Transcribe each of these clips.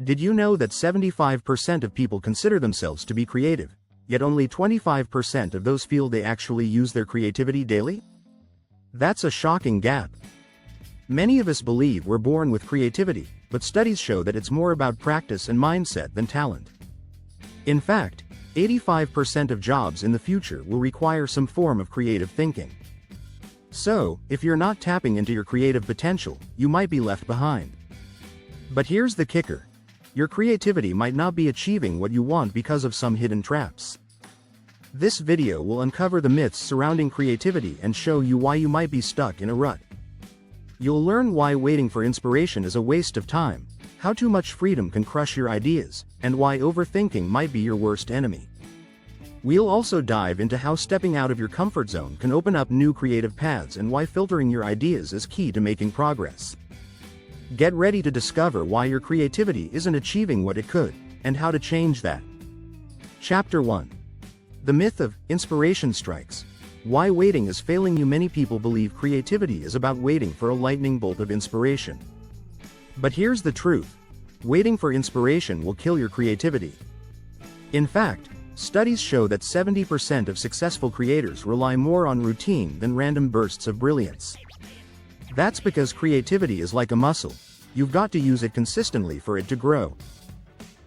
Did you know that 75% of people consider themselves to be creative, yet only 25% of those feel they actually use their creativity daily? That's a shocking gap. Many of us believe we're born with creativity, but studies show that it's more about practice and mindset than talent. In fact, 85% of jobs in the future will require some form of creative thinking. So, if you're not tapping into your creative potential, you might be left behind. But here's the kicker. Your creativity might not be achieving what you want because of some hidden traps. This video will uncover the myths surrounding creativity and show you why you might be stuck in a rut. You'll learn why waiting for inspiration is a waste of time, how too much freedom can crush your ideas, and why overthinking might be your worst enemy. We'll also dive into how stepping out of your comfort zone can open up new creative paths and why filtering your ideas is key to making progress. Get ready to discover why your creativity isn't achieving what it could, and how to change that. Chapter 1. The myth of inspiration strikes. Why waiting is failing you. Many people believe creativity is about waiting for a lightning bolt of inspiration. But here's the truth. Waiting for inspiration will kill your creativity. In fact, studies show that 70% of successful creators rely more on routine than random bursts of brilliance. That's because creativity is like a muscle. You've got to use it consistently for it to grow.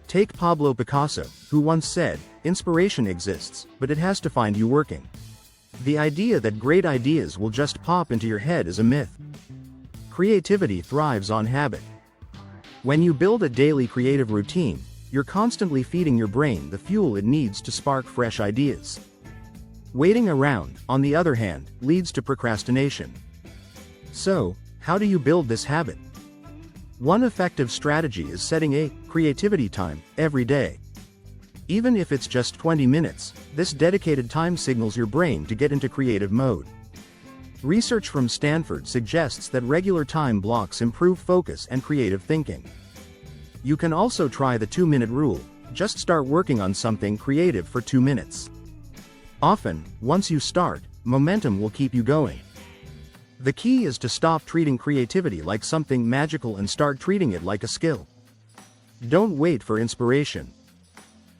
Take Pablo Picasso, who once said, "Inspiration exists, but it has to find you working." The idea that great ideas will just pop into your head is a myth. Creativity thrives on habit. When you build a daily creative routine, you're constantly feeding your brain the fuel it needs to spark fresh ideas. Waiting around, on the other hand, leads to procrastination. So, how do you build this habit? One effective strategy is setting a creativity time every day. Even if it's just 20 minutes, this dedicated time signals your brain to get into creative mode. Research from Stanford suggests that regular time blocks improve focus and creative thinking. You can also try the 2-minute rule. Just start working on something creative for 2 minutes. Often, once you start, momentum will keep you going. The key is to stop treating creativity like something magical and start treating it like a skill. Don't wait for inspiration.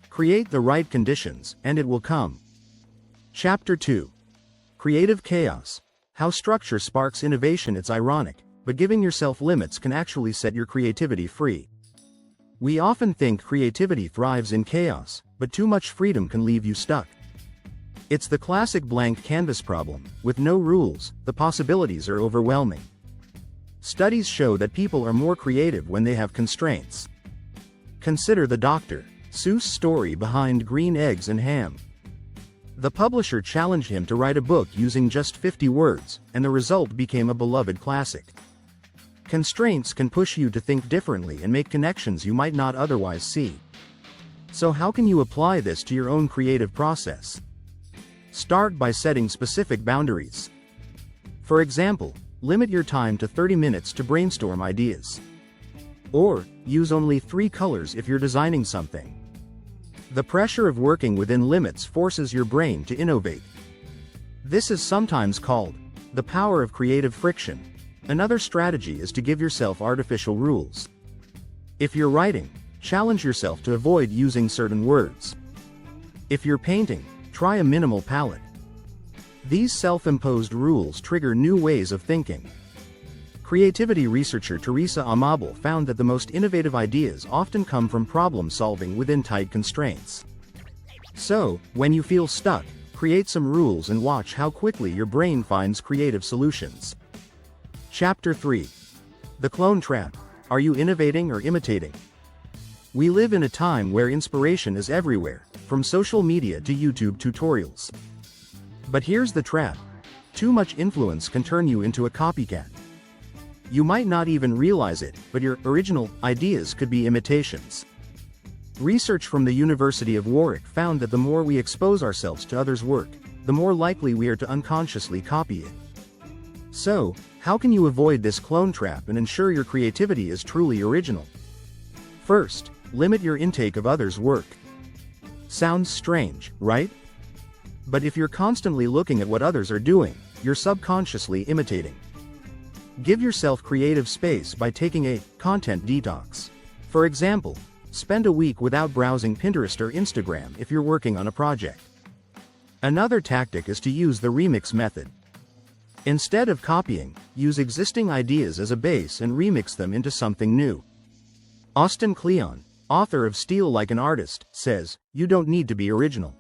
Create the right conditions, and it will come. Chapter 2. Creative Chaos. How structure sparks innovation. It's ironic, but giving yourself limits can actually set your creativity free. We often think creativity thrives in chaos, but too much freedom can leave you stuck. It's the classic blank canvas problem. With no rules, the possibilities are overwhelming. Studies show that people are more creative when they have constraints. Consider the Dr. Seuss story behind Green Eggs and Ham. The publisher challenged him to write a book using just 50 words, and the result became a beloved classic. Constraints can push you to think differently and make connections you might not otherwise see. So how can you apply this to your own creative process? Start by setting specific boundaries. For example, limit your time to 30 minutes to brainstorm ideas. Or, use only 3 colors if you're designing something. The pressure of working within limits forces your brain to innovate. This is sometimes called the power of creative friction. Another strategy is to give yourself artificial rules. If you're writing, challenge yourself to avoid using certain words. If you're painting, try a minimal palette. These self-imposed rules trigger new ways of thinking. Creativity researcher Teresa Amabile found that the most innovative ideas often come from problem-solving within tight constraints. So, when you feel stuck, create some rules and watch how quickly your brain finds creative solutions. Chapter 3. The Clone Trap. Are you innovating or imitating? We live in a time where inspiration is everywhere, from social media to YouTube tutorials. But here's the trap. Too much influence can turn you into a copycat. You might not even realize it, but your original ideas could be imitations. Research from the University of Warwick found that the more we expose ourselves to others' work, the more likely we are to unconsciously copy it. So, how can you avoid this clone trap and ensure your creativity is truly original? First, limit your intake of others' work. Sounds strange, right? But if you're constantly looking at what others are doing, you're subconsciously imitating. Give yourself creative space by taking a content detox. For example, spend a week without browsing Pinterest or Instagram if you're working on a project. Another tactic is to use the remix method. Instead of copying, use existing ideas as a base and remix them into something new. Austin Kleon, author of Steal Like an Artist, says, "You don't need to be original.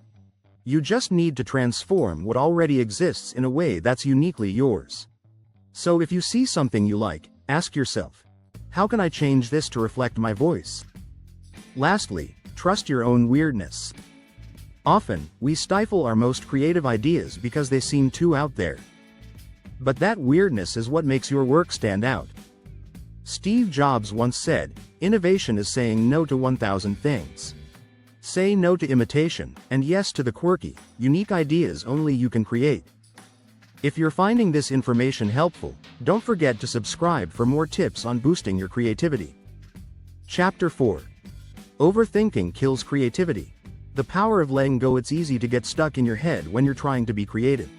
You just need to transform what already exists in a way that's uniquely yours." So if you see something you like, ask yourself, how can I change this to reflect my voice? Lastly, trust your own weirdness. Often, we stifle our most creative ideas because they seem too out there. But that weirdness is what makes your work stand out. Steve Jobs once said, "Innovation is saying no to 1,000 things. Say no to imitation, and yes to the quirky, unique ideas only you can create." If you're finding this information helpful, don't forget to subscribe for more tips on boosting your creativity. Chapter 4. Overthinking kills creativity. The power of letting go. It's easy to get stuck in your head when you're trying to be creative.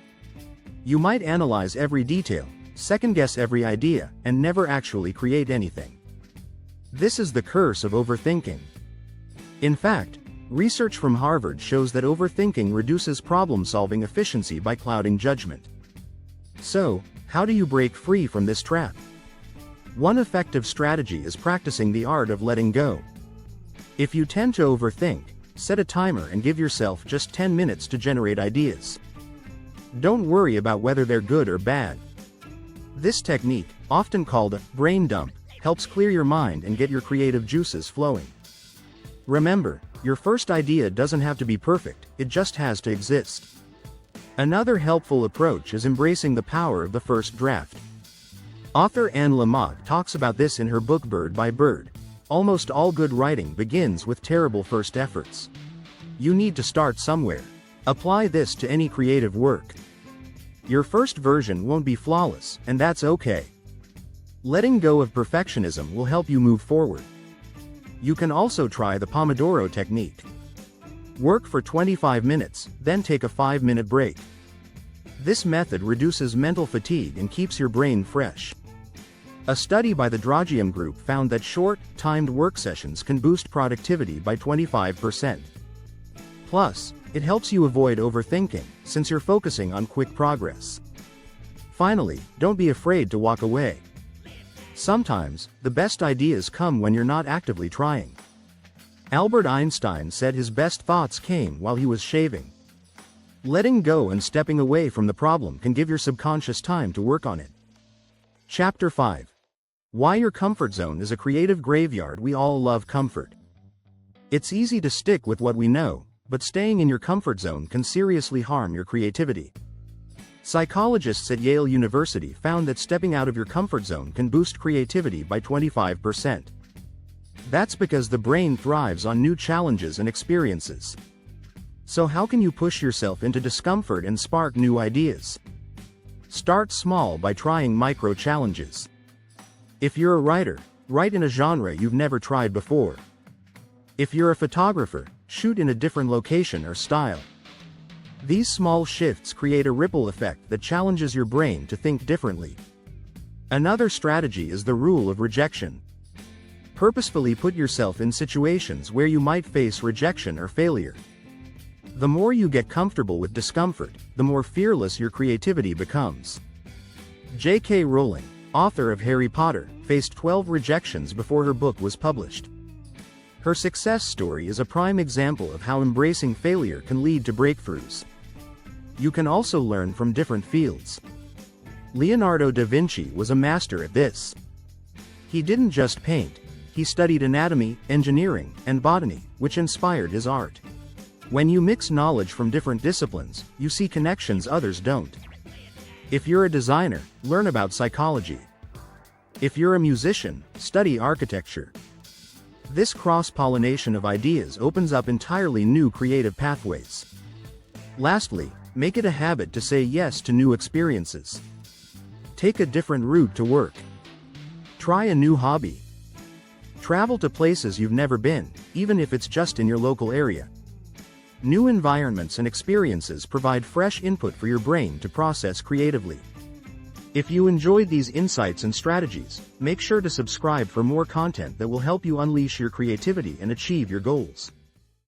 You might analyze every detail, second-guess every idea, and never actually create anything. This is the curse of overthinking. In fact, research from Harvard shows that overthinking reduces problem-solving efficiency by clouding judgment. So, how do you break free from this trap? One effective strategy is practicing the art of letting go. If you tend to overthink, set a timer and give yourself just 10 minutes to generate ideas. Don't worry about whether they're good or bad. This technique, often called a brain dump, helps clear your mind and get your creative juices flowing. Remember, your first idea doesn't have to be perfect, it just has to exist. Another helpful approach is embracing the power of the first draft. Author Anne Lamott talks about this in her book Bird by Bird. Almost all good writing begins with terrible first efforts. You need to start somewhere. Apply this to any creative work. Your first version won't be flawless, and that's okay. Letting go of perfectionism will help you move forward. You can also try the Pomodoro technique. Work for 25 minutes, then take a 5-minute break. This method reduces mental fatigue and keeps your brain fresh. A study by the Drogium Group found that short, timed work sessions can boost productivity by 25%. Plus, it helps you avoid overthinking, since you're focusing on quick progress. Finally, don't be afraid to walk away. Sometimes, the best ideas come when you're not actively trying. Albert Einstein said his best thoughts came while he was shaving. Letting go and stepping away from the problem can give your subconscious time to work on it. Chapter 5. Why your comfort zone is a creative graveyard. We all love comfort. It's easy to stick with what we know, but staying in your comfort zone can seriously harm your creativity. Psychologists at Yale University found that stepping out of your comfort zone can boost creativity by 25%. That's because the brain thrives on new challenges and experiences. So how can you push yourself into discomfort and spark new ideas? Start small by trying micro challenges. If you're a writer, write in a genre you've never tried before. If you're a photographer, shoot in a different location or style. These small shifts create a ripple effect that challenges your brain to think differently. Another strategy is the rule of rejection. Purposefully put yourself in situations where you might face rejection or failure. The more you get comfortable with discomfort, the more fearless your creativity becomes. J.K. Rowling, author of Harry Potter, faced 12 rejections before her book was published. Her success story is a prime example of how embracing failure can lead to breakthroughs. You can also learn from different fields. Leonardo da Vinci was a master at this. He didn't just paint, he studied anatomy, engineering, and botany, which inspired his art. When you mix knowledge from different disciplines, you see connections others don't. If you're a designer, learn about psychology. If you're a musician, study architecture. This cross-pollination of ideas opens up entirely new creative pathways. Lastly, make it a habit to say yes to new experiences. Take a different route to work. Try a new hobby. Travel to places you've never been, even if it's just in your local area. New environments and experiences provide fresh input for your brain to process creatively. If you enjoyed these insights and strategies, make sure to subscribe for more content that will help you unleash your creativity and achieve your goals.